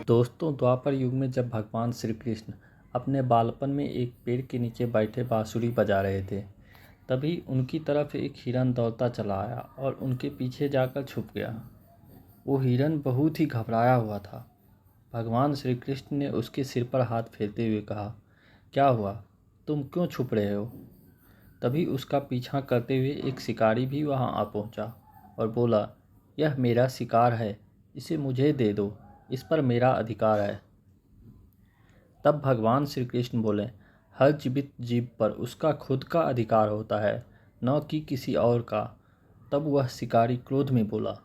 दोस्तों, द्वापर युग में जब भगवान श्री कृष्ण अपने बालपन में एक पेड़ के नीचे बैठे बांसुरी बजा रहे थे, तभी उनकी तरफ एक हिरन दौड़ता चला आया और उनके पीछे जाकर छुप गया। वो हिरन बहुत ही घबराया हुआ था। भगवान श्री कृष्ण ने उसके सिर पर हाथ फेरते हुए कहा, क्या हुआ? तुम क्यों छुप रहे हो? तभी उसका पीछा करते हुए एक शिकारी भी वहां आ पहुंचा और बोला, यह मेरा शिकार है, इसे मुझे दे दो, इस पर मेरा अधिकार है। तब भगवान श्री कृष्ण बोले, हर जीवित जीव पर उसका खुद का अधिकार होता है, न कि किसी और का। तब वह शिकारी क्रोध में बोला,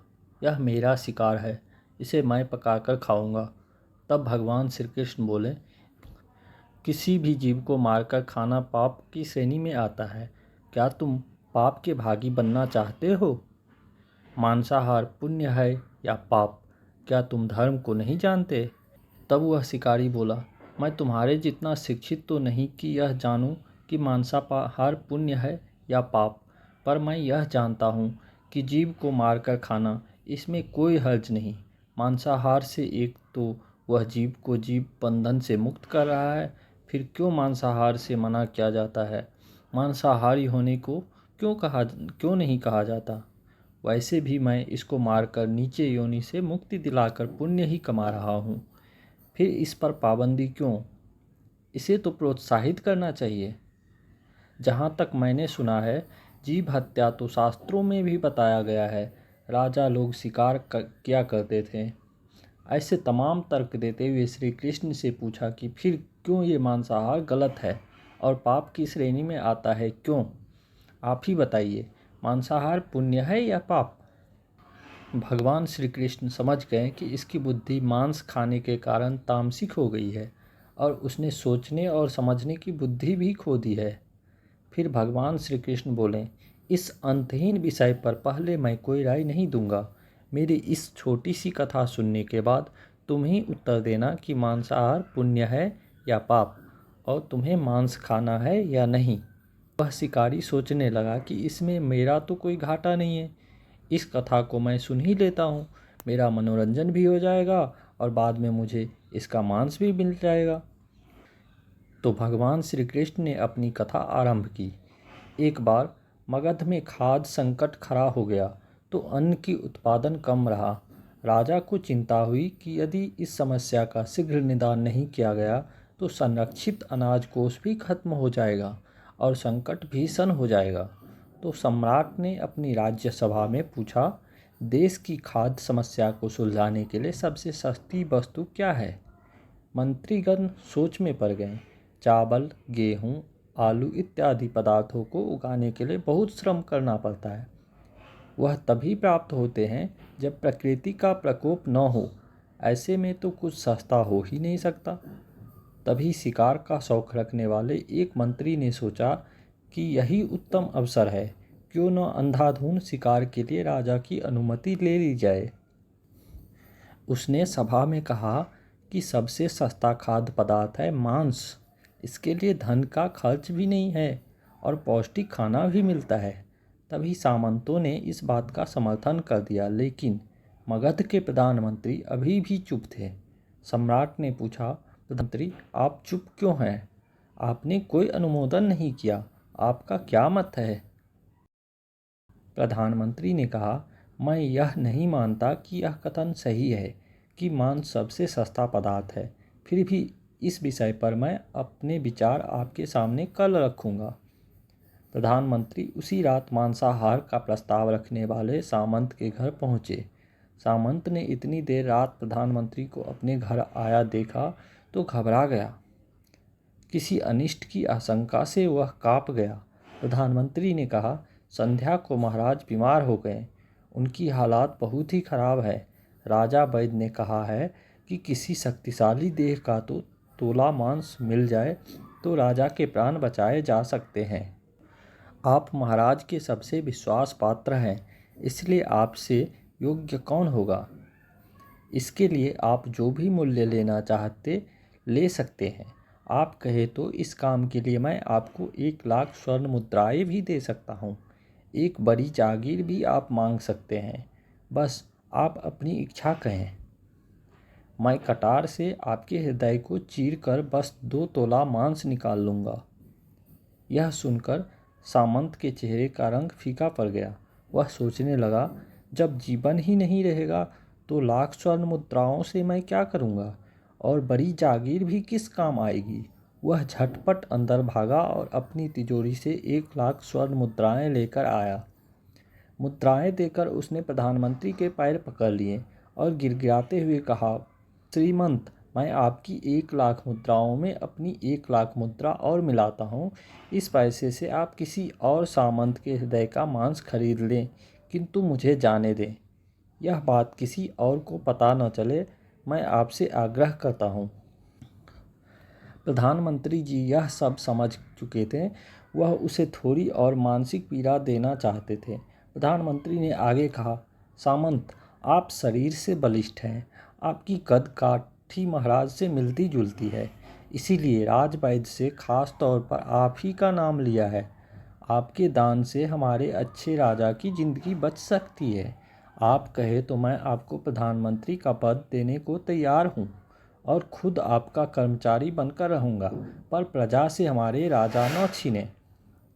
यह मेरा शिकार है, इसे मैं पकाकर खाऊंगा। तब भगवान श्री कृष्ण बोले, किसी भी जीव को मारकर खाना पाप की श्रेणी में आता है। क्या तुम पाप के भागी बनना चाहते हो? मांसाहार पुण्य है या पाप? क्या तुम धर्म को नहीं जानते? तब वह शिकारी बोला, मैं तुम्हारे जितना शिक्षित तो नहीं कि यह जानूं कि मांसाहार पुण्य है या पाप, पर मैं यह जानता हूँ कि जीव को मारकर खाना, इसमें कोई हर्ज नहीं। मांसाहार से एक तो वह जीव को जीव बंधन से मुक्त कर रहा है, फिर क्यों मांसाहार से मना किया जाता है? मांसाहारी होने को क्यों नहीं कहा जाता? वैसे भी मैं इसको मारकर नीचे योनि से मुक्ति दिलाकर पुण्य ही कमा रहा हूँ, फिर इस पर पाबंदी क्यों? इसे तो प्रोत्साहित करना चाहिए। जहाँ तक मैंने सुना है, जीव हत्या तो शास्त्रों में भी बताया गया है। राजा लोग शिकार किया करते थे। ऐसे तमाम तर्क देते हुए श्री कृष्ण से पूछा कि फिर क्यों ये मांसाहार गलत है और पाप की श्रेणी में आता है, क्यों? आप ही बताइए, मांसाहार पुण्य है या पाप? भगवान श्री कृष्ण समझ गए कि इसकी बुद्धि मांस खाने के कारण तामसिक हो गई है और उसने सोचने और समझने की बुद्धि भी खो दी है। फिर भगवान श्री कृष्ण बोले, इस अंतहीन विषय पर पहले मैं कोई राय नहीं दूंगा। मेरी इस छोटी सी कथा सुनने के बाद तुम ही उत्तर देना कि मांसाहार पुण्य है या पाप, और तुम्हें मांस खाना है या नहीं। वह शिकारी सोचने लगा कि इसमें मेरा तो कोई घाटा नहीं है, इस कथा को मैं सुन ही लेता हूँ, मेरा मनोरंजन भी हो जाएगा और बाद में मुझे इसका मांस भी मिल जाएगा। तो भगवान श्री कृष्ण ने अपनी कथा आरंभ की। एक बार मगध में खाद्य संकट खड़ा हो गया तो अन्न की उत्पादन कम रहा। राजा को चिंता हुई कि यदि इस समस्या का शीघ्र निदान नहीं किया गया तो संरक्षित अनाज कोष भी खत्म हो जाएगा और संकट भीषण हो जाएगा। तो सम्राट ने अपनी राज्य सभा में पूछा, देश की खाद्य समस्या को सुलझाने के लिए सबसे सस्ती वस्तु क्या है? मंत्रीगण सोच में पड़ गए। चावल, गेहूं, आलू इत्यादि पदार्थों को उगाने के लिए बहुत श्रम करना पड़ता है। वह तभी प्राप्त होते हैं जब प्रकृति का प्रकोप न हो। ऐसे में तो कुछ सस्ता हो ही नहीं सकता। तभी शिकार का शौक रखने वाले एक मंत्री ने सोचा कि यही उत्तम अवसर है, क्यों न अंधाधुंध शिकार के लिए राजा की अनुमति ले ली जाए। उसने सभा में कहा कि सबसे सस्ता खाद्य पदार्थ है मांस। इसके लिए धन का खर्च भी नहीं है और पौष्टिक खाना भी मिलता है। तभी सामंतों ने इस बात का समर्थन कर दिया, लेकिन मगध के प्रधानमंत्री अभी भी चुप थे। सम्राट ने पूछा, प्रधानमंत्री आप चुप क्यों हैं? आपने कोई अनुमोदन नहीं किया, आपका क्या मत है? प्रधानमंत्री ने कहा, मैं यह नहीं मानता कि यह कथन सही है कि मांस सबसे सस्ता पदार्थ है। फिर भी इस विषय पर मैं अपने विचार आपके सामने कल रखूंगा। प्रधानमंत्री उसी रात मांसाहार का प्रस्ताव रखने वाले सामंत के घर पहुंचे। सामंत ने इतनी देर रात प्रधानमंत्री को अपने घर आया देखा तो घबरा गया। किसी अनिष्ट की आशंका से वह काँप गया। प्रधानमंत्री ने कहा, संध्या को महाराज बीमार हो गए, उनकी हालात बहुत ही खराब है। राजा वैद्य ने कहा है कि किसी शक्तिशाली देह का तो तोला मांस मिल जाए तो राजा के प्राण बचाए जा सकते हैं। आप महाराज के सबसे विश्वास पात्र हैं, इसलिए आपसे योग्य कौन होगा? इसके लिए आप जो भी मूल्य लेना चाहते ले सकते हैं। आप कहे तो इस काम के लिए मैं आपको 1,00,000 स्वर्ण मुद्राएं भी दे सकता हूँ। एक बड़ी जागीर भी आप मांग सकते हैं। बस आप अपनी इच्छा कहें। मैं कटार से आपके हृदय को चीर कर बस 2 तोला मांस निकाल लूँगा। यह सुनकर सामंत के चेहरे का रंग फीका पड़ गया। वह सोचने लगा, जब जीवन ही नहीं रहेगा तो लाख स्वर्ण मुद्राओं से मैं क्या करूँगा, और बड़ी जागीर भी किस काम आएगी। वह झटपट अंदर भागा और अपनी तिजोरी से 1 लाख स्वर्ण मुद्राएं लेकर आया। मुद्राएं देकर उसने प्रधानमंत्री के पैर पकड़ लिए और गिड़गिड़ाते हुए कहा, श्रीमंत, मैं आपकी 1 लाख मुद्राओं में अपनी 1 लाख मुद्रा और मिलाता हूँ। इस पैसे से आप किसी और सामंत के हृदय का मांस खरीद लें, किंतु मुझे जाने दें। यह बात किसी और को पता न चले, मैं आपसे आग्रह करता हूँ। प्रधानमंत्री जी यह सब समझ चुके थे। वह उसे थोड़ी और मानसिक पीड़ा देना चाहते थे। प्रधानमंत्री ने आगे कहा, सामंत, आप शरीर से बलिष्ठ हैं। आपकी कद काठी महाराज से मिलती जुलती है, इसीलिए राजवैद्य से खास तौर पर आप ही का नाम लिया है। आपके दान से हमारे अच्छे राजा की जिंदगी बच सकती है। आप कहे तो मैं आपको प्रधानमंत्री का पद देने को तैयार हूँ और खुद आपका कर्मचारी बनकर रहूँगा, पर प्रजा से हमारे राजा न छीने।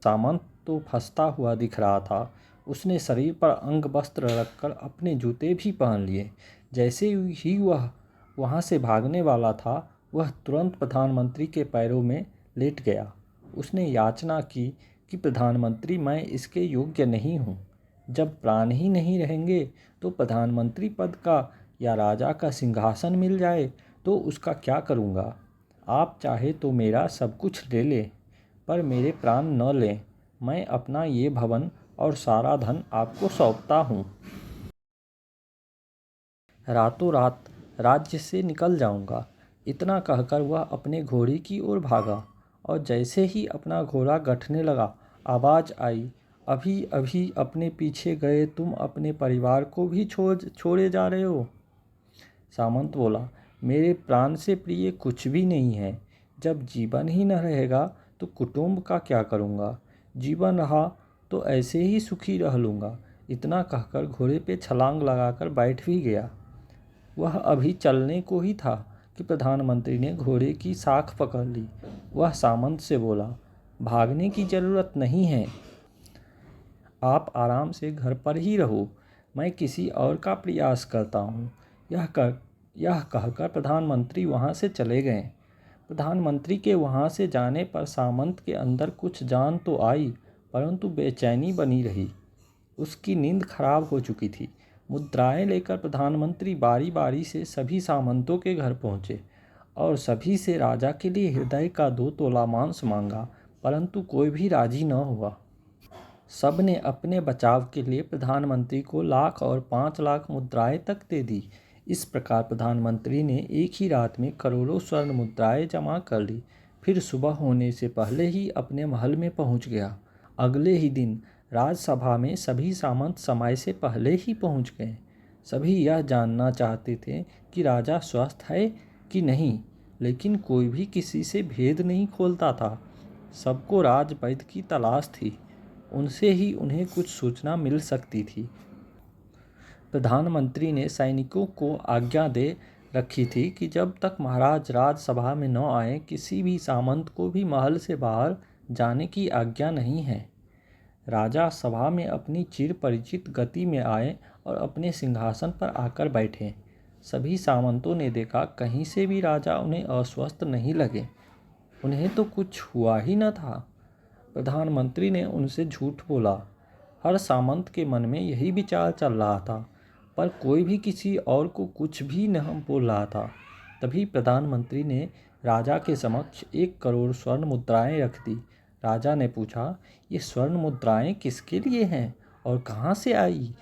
सामंत तो फंसता हुआ दिख रहा था। उसने शरीर पर अंग वस्त्र रखकर अपने जूते भी पहन लिए। जैसे ही वह वहाँ से भागने वाला था, वह तुरंत प्रधानमंत्री के पैरों में लेट गया। उसने याचना की कि प्रधानमंत्री, मैं इसके योग्य नहीं हूँ। जब प्राण ही नहीं रहेंगे तो प्रधानमंत्री पद का या राजा का सिंहासन मिल जाए तो उसका क्या करूँगा। आप चाहे तो मेरा सब कुछ ले लें, पर मेरे प्राण न लें। मैं अपना ये भवन और सारा धन आपको सौंपता हूँ। रातों रात राज्य से निकल जाऊंगा। इतना कहकर वह अपने घोड़े की ओर भागा, और जैसे ही अपना घोड़ा गठने लगा, आवाज़ आई, अभी अभी अपने पीछे गए तुम अपने परिवार को भी छोड़े जा रहे हो। सामंत बोला, मेरे प्राण से प्रिय कुछ भी नहीं है। जब जीवन ही न रहेगा तो कुटुंब का क्या करूँगा। जीवन रहा तो ऐसे ही सुखी रह लूँगा। इतना कहकर घोड़े पे छलांग लगाकर बैठ भी गया। वह अभी चलने को ही था कि प्रधानमंत्री ने घोड़े की साख पकड़ ली। वह सामंत से बोला, भागने की जरूरत नहीं है, आप आराम से घर पर ही रहो। मैं किसी और का प्रयास करता हूँ। यह कहकर प्रधानमंत्री वहाँ से चले गए। प्रधानमंत्री के वहाँ से जाने पर सामंत के अंदर कुछ जान तो आई, परंतु बेचैनी बनी रही। उसकी नींद खराब हो चुकी थी। मुद्राएं लेकर प्रधानमंत्री बारी बारी से सभी सामंतों के घर पहुँचे और सभी से राजा के लिए हृदय का 2 तोला मांस मांगा, परंतु कोई भी राजी न हुआ। सब ने अपने बचाव के लिए प्रधानमंत्री को लाख और 5 लाख मुद्राएं तक दे दी। इस प्रकार प्रधानमंत्री ने एक ही रात में करोड़ों स्वर्ण मुद्राएं जमा कर ली। फिर सुबह होने से पहले ही अपने महल में पहुंच गया। अगले ही दिन राजसभा में सभी सामंत समय से पहले ही पहुंच गए। सभी यह जानना चाहते थे कि राजा स्वस्थ है कि नहीं, लेकिन कोई भी किसी से भेद नहीं खोलता था। सबको राजवैद्य की तलाश थी, उनसे ही उन्हें कुछ सूचना मिल सकती थी। प्रधानमंत्री ने सैनिकों को आज्ञा दे रखी थी कि जब तक महाराज राजसभा में न आए, किसी भी सामंत को भी महल से बाहर जाने की आज्ञा नहीं है। राजा सभा में अपनी चिर परिचित गति में आए और अपने सिंहासन पर आकर बैठे। सभी सामंतों ने देखा, कहीं से भी राजा उन्हें अस्वस्थ नहीं लगे। उन्हें तो कुछ हुआ ही न था। प्रधानमंत्री ने उनसे झूठ बोला। हर सामंत के मन में यही विचार चल रहा था, पर कोई भी किसी और को कुछ भी नहीं बोल रहा था। तभी प्रधानमंत्री ने राजा के समक्ष 1 करोड़ स्वर्ण मुद्राएं रख दी। राजा ने पूछा, ये स्वर्ण मुद्राएं किसके लिए हैं और कहाँ से आई।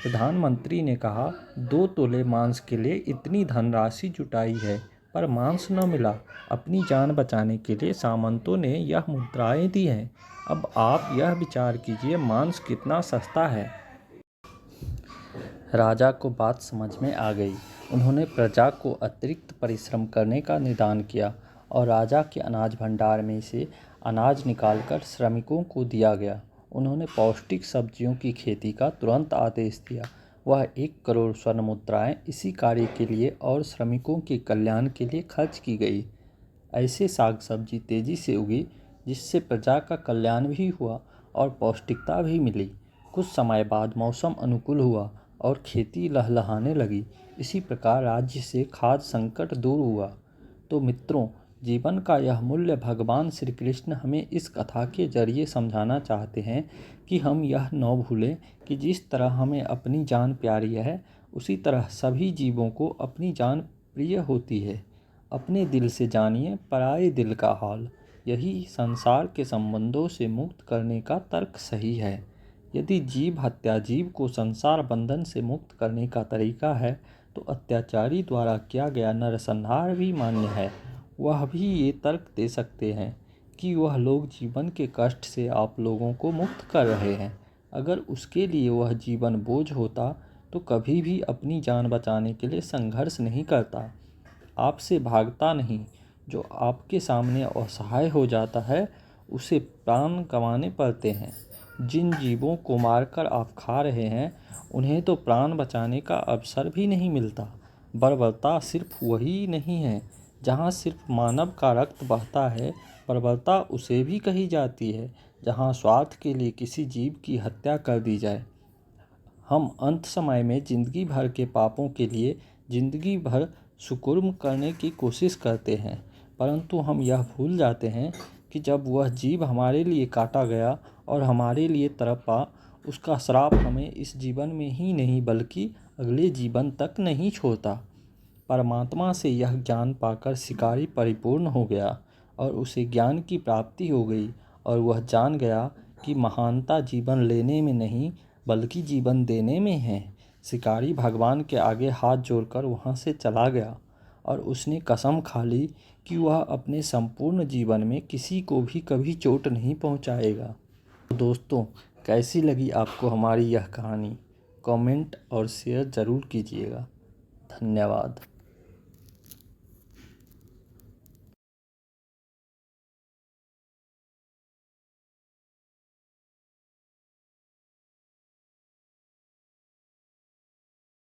प्रधानमंत्री ने कहा, 2 तोले मांस के लिए इतनी धनराशि जुटाई है, पर मांस न मिला। अपनी जान बचाने के लिए सामंतों ने यह मुद्राएं दी हैं। अब आप यह विचार कीजिए, मांस कितना सस्ता है। राजा को बात समझ में आ गई। उन्होंने प्रजा को अतिरिक्त परिश्रम करने का निदान किया और राजा के अनाज भंडार में से अनाज निकालकर श्रमिकों को दिया गया। उन्होंने पौष्टिक सब्जियों की खेती का तुरंत आदेश दिया। वह 1 करोड़ स्वर्ण मुद्राएं इसी कार्य के लिए और श्रमिकों के कल्याण के लिए खर्च की गई। ऐसे साग सब्जी तेजी से उगी जिससे प्रजा का कल्याण भी हुआ और पौष्टिकता भी मिली। कुछ समय बाद मौसम अनुकूल हुआ और खेती लहलहाने लगी। इसी प्रकार राज्य से खाद्य संकट दूर हुआ। तो मित्रों, जीवन का यह मूल्य भगवान श्री कृष्ण हमें इस कथा के जरिए समझाना चाहते हैं कि हम यह न भूलें कि जिस तरह हमें अपनी जान प्यारी है, उसी तरह सभी जीवों को अपनी जान प्रिय होती है। अपने दिल से जानिए पराये दिल का हाल। यही संसार के संबंधों से मुक्त करने का तर्क सही है। यदि जीव हत्या जीव को संसार बंधन से मुक्त करने का तरीका है, तो अत्याचारी द्वारा किया गया नरसंहार भी मान्य है। वह भी ये तर्क दे सकते हैं कि वह लोग जीवन के कष्ट से आप लोगों को मुक्त कर रहे हैं। अगर उसके लिए वह जीवन बोझ होता तो कभी भी अपनी जान बचाने के लिए संघर्ष नहीं करता, आपसे भागता नहीं। जो आपके सामने असहाय हो जाता है, उसे प्राण गंवाने पड़ते हैं। जिन जीवों को मारकर आप खा रहे हैं, उन्हें तो प्राण बचाने का अवसर भी नहीं मिलता। बर्बरता सिर्फ वही नहीं है जहाँ सिर्फ मानव का रक्त बहता है, बर्बरता उसे भी कही जाती है जहाँ स्वार्थ के लिए किसी जीव की हत्या कर दी जाए। हम अंत समय में जिंदगी भर के पापों के लिए जिंदगी भर सुकुर्म करने की कोशिश करते हैं, परंतु हम यह भूल जाते हैं कि जब वह जीव हमारे लिए काटा गया और हमारे लिए तड़पा, उसका श्राप हमें इस जीवन में ही नहीं बल्कि अगले जीवन तक नहीं छोड़ता। परमात्मा से यह ज्ञान पाकर शिकारी परिपूर्ण हो गया और उसे ज्ञान की प्राप्ति हो गई और वह जान गया कि महानता जीवन लेने में नहीं बल्कि जीवन देने में है। शिकारी भगवान के आगे हाथ जोड़कर वहाँ से चला गया और उसने कसम खा ली कि वह अपने संपूर्ण जीवन में किसी को भी कभी चोट नहीं पहुँचाएगा। तो दोस्तों, कैसी लगी आपको हमारी यह कहानी? कमेंट और शेयर ज़रूर कीजिएगा। धन्यवाद।